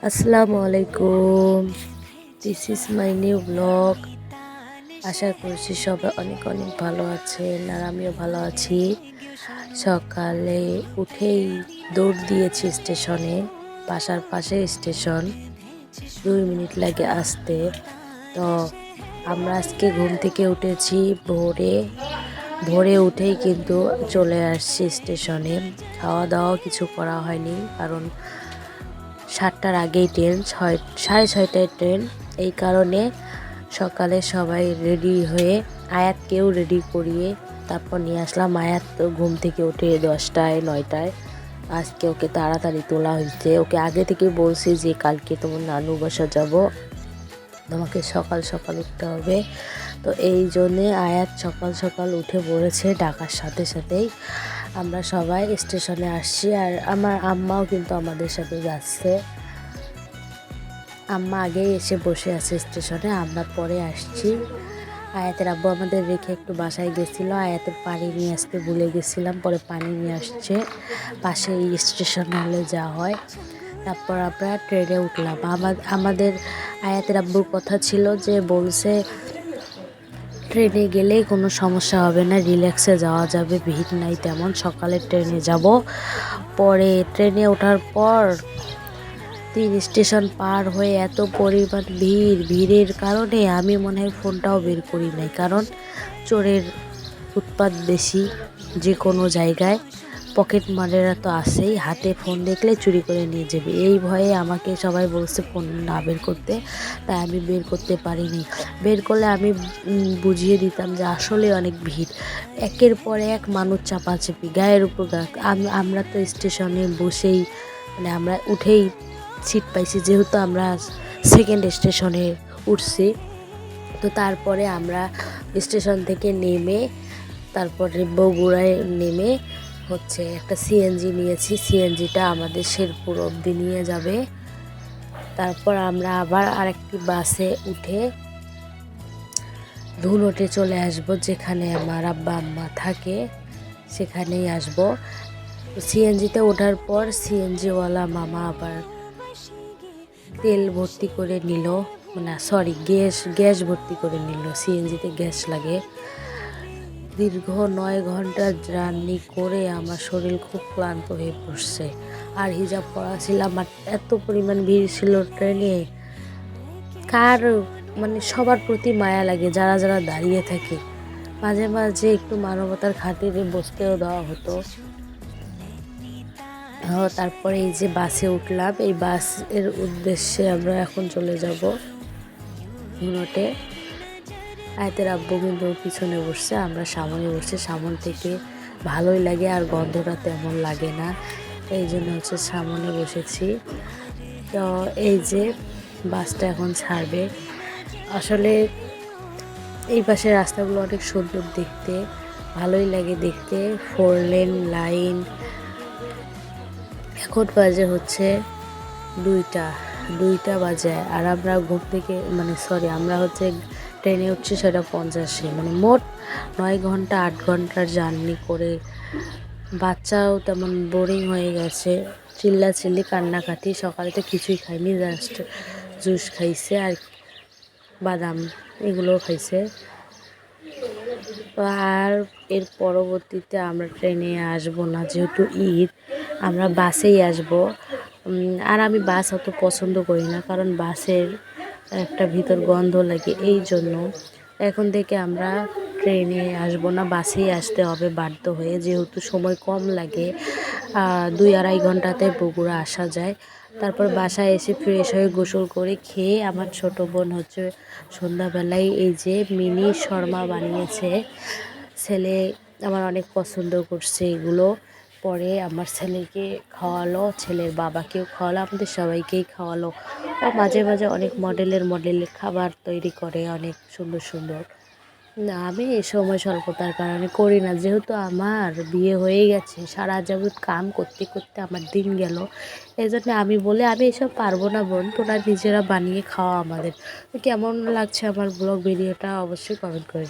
আসসালামু আলাইকুম, this is my new blog. আশা করছি সবাই অনেক অনেক ভালো আছেন আর আমিও ভালো আছি। সকালে উঠেই দৌড় দিয়েছি স্টেশনে, বাসার পাশে স্টেশন, 2 মিনিট লাগে আসতে। তো আমরা আজকে ঘুম থেকে উঠেছি ভোরে ভোরে উঠেই কিন্তু চলে আসছি স্টেশনে। খাওয়া দাওয়া কিছু করা হয়নি, কারণ 7টার আগেই ট্রেন, 6:30টায় ট্রেন। এই কারণে সকালে সবাই রেডি হয়ে আয়াতকেও রেডি করিয়ে তারপর নিয়ে আসলাম। আয়াত তো ঘুম থেকে উঠে 10টায় 9টায়। আজকে ওকে তাড়াতাড়ি তোলা হয়েছে। ওকে আগে থেকে বলছি যে কালকে তোমার নানু বাসা যাব, তোমাকে সকাল সকাল উঠতে হবে। তো এই জন্যে আয়াত সকাল সকাল উঠে পড়েছে। ডাকার সাথে সাথেই আমরা সবাই স্টেশনে আসছি, আর আমার আম্মাও কিন্তু আমাদের সাথে যাচ্ছে। আম্মা আগেই এসে বসে আছে স্টেশনে, আমরা পরে আসছি। আয়াতের আব্বু আমাদের রেখে একটু বাসায় গেছিল, আয়াতের পানি নিয়ে আসতে ভুলে গেছিলাম, পরে পানি নিয়ে আসছে। পাশে এই স্টেশন হলে যা হয়। তারপর আমরা ট্রেনে উঠলাম। আমাদের আয়াতের আব্বুর কথা ছিল যে বলছে ট্রেনে গেলেই কোনো সমস্যা হবে না, রিল্যাক্সে যাওয়া যাবে, ভিড় নাই তেমন। সকালে ট্রেনে যাব। পরে ট্রেনে ওঠার পর 3 স্টেশন পার হয়ে এত পরিমাণ ভিড়ের কারণে আমি মনে হয় ফোনটাও বের করি নাই, কারণ চোরের উৎপাত বেশি। যে কোনো জায়গায় পকেট মারেরা তো আছেই, হাতে ফোন দেখলে চুরি করে নিয়ে যাবে, এই ভয়ে আমাকে সবাই বলছে ফোন না বের করতে। তাই আমি বের করতে পারিনি। বের করলে আমি বুঝিয়ে দিতাম যে আসলে অনেক ভিড়, একের পর এক মানুষ চাপাচাপি, গায়ের উপর গা। আমরা তো স্টেশনে বসেই, মানে আমরা উঠেই সিট পাইছি, যেহেতু আমরা সেকেন্ড স্টেশনে উঠছি। তো তারপরে আমরা স্টেশন থেকে নেমে তারপরে বগুড়ায় নেমে হচ্ছে একটা সিএনজি নিয়েছি। সিএনজিটা আমাদের শেরপুর অবধি নিয়ে যাবে। তারপর আমরা আবার আরেকটি বাসে উঠে ধুনটে চলে আসব, যেখানে আমার আব্বা আম্মা থাকে সেখানেই আসব। সিএনজিতে ওঠার পর সিএনজিওয়ালা মামা আবার তেল ভর্তি করে নিল, মানে সরি গ্যাস ভর্তি করে নিল। সিএনজিতে গ্যাস লাগে। দীর্ঘ 9 ঘন্টা জার্নি করে আমার শরীর খুব ক্লান্ত হয়ে পড়ছে, আর হিজাব পরা ছিলাম, আর এত পরিমাণ ভিড় ছিল ট্রেনে। কার মানে সবার প্রতি মায়া লাগে যারা যারা দাঁড়িয়ে থাকে। মাঝে মাঝে একটু মানবতার খাতিরে বসতেও দেওয়া হতো। তারপরে এই যে বাসে উঠলাম, এই বাসের উদ্দেশ্যে আমরা এখন চলে যাব ধুনটে। আয়াতের আব্বু কিন্তু পিছনে বসছে, আমরা সামনে বসছি। সামনে থেকে ভালোই লাগে, আর গন্ধটা তেমন লাগে না, এই জন্য হচ্ছে সামনে বসেছি। তো এই যে বাসটা এখন ছাড়বে। আসলে এই পাশের রাস্তাগুলো অনেক সুন্দর দেখতে, ভালোই লাগে দেখতে। 4 লেন লাইন। এখন বাজে হচ্ছে 2টা বাজে, আর আমরা ঘুম থেকে আমরা হচ্ছে ট্রেনে উঠছি 6:50, মানে মোট 9 ঘন্টা 8 ঘন্টার জার্নি করে। বাচ্চাও তেমন বোরিং হয়ে গেছে, চিল্লাচিল্লি কান্নাকাটি। সকালে তো কিছুই খাইনি, জাস্ট জুস খাইছে আর বাদাম, এগুলোও খাইছে। আর এর পরবর্তীতে আমরা ট্রেনে আসবো না, যেহেতু ঈদ, আমরা বাসেই আসব। আর আমি বাস অত পছন্দ করি না, কারণ বাসের একটা ভিতর গন্ধ লাগে, এই জন্য এখন থেকে আমরা ট্রেনে আসবো না, বাসেই আসতে হবে বাধ্য হয়ে, যেহেতু সময় কম লাগে। 2-2.5 ঘন্টাতে বগুড়া আসা যায়। তারপর বাসায় এসে ফ্রেশ হয়ে গোসল করে খেয়ে আমার ছোট বোন হচ্ছে সন্ধ্যাবেলায় এই যে মিনি শর্মা বানিয়েছে। ছেলে আমার অনেক পছন্দ করছে এগুলো। পরে আমার ছেলেকে খাওয়ালো, ছেলের বাবাকেও খাওয়ালো, আমাদের সবাইকেই খাওয়ালো। ও মাঝে মাঝে অনেক মডেলের খাবার তৈরি করে, অনেক সুন্দর সুন্দর। না, আমি এই সময় স্বল্পতার কারণে করি না, যেহেতু আমার বিয়ে হয়ে গেছে। সারা জগৎ কাম করতে করতে আমার দিন গেল, এই জন্য আমি এসব পারবো না বোন, তোরা নিজেরা বানিয়ে খাওয়া আমাদের। তো কেমন লাগছে আমার ব্লগ ভিডিওটা অবশ্যই কমেন্ট করে।